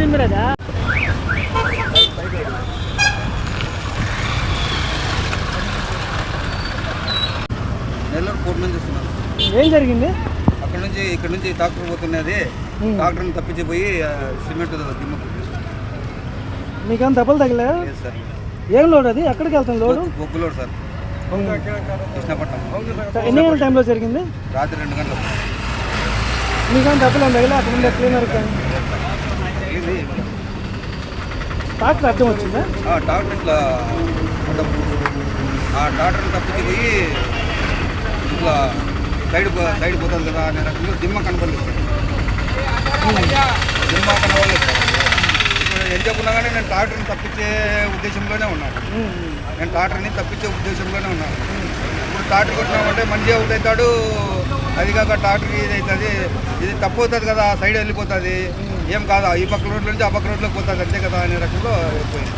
నిందిరాజా Nellore court నుంచి వస్తున్నారు. ఏం జరిగింది? ఇక్కడ నుంచి ట్రాక్టర్ పోతున్నది. ట్రాక్టర్ని తప్పించిపోయి సిమెంట్ దిమ్మకు. మీకేమైనా దెబ్బలు తగిలే? సార్ ఏం లోడ్ అది? ఎక్కడికి వెళ్తుంది లోడు? బొగ్గు లోడ్ సార్, కృష్ణపట్నం. ఎన్ని గంటల టైంలో జరిగింది? రాత్రి 2 గంటలకు. మీకేమైనా దెబ్బలు ఏం తగిలే? అక్కడ ఉండే క్లీనర్ కానీ ట్రాక్టర్ అర్థం వచ్చిందా? ట్రాక్టర్ ఇట్లా ట్రాక్టర్ని తప్పించిపోయి ఇట్లా సైడ్ పోతుంది కదా అనే రకంగా దిమ్మ కనపడలేదు సార్. దిమ్మ కనపడలేదు సార్. ఇప్పుడు ఏం చెప్పున్నా కానీ నేను ట్రాక్టర్ని తప్పించే ఉద్దేశంలోనే ఉన్నాను. ఇప్పుడు ట్రాక్టర్ కొట్టినామంటే మనిషి అవుట్ అవుతాడు. అది కాక ట్రాక్టర్ ఇది అవుతుంది, ఇది తప్పు అవుతుంది కదా, సైడ్ వెళ్ళిపోతుంది. ఏం కాదా, ఈ పక్క రోడ్ల నుంచి ఆ పక్క రోడ్లోకి పోతుంది అంతే కదా అనే రకంలో పోయింది.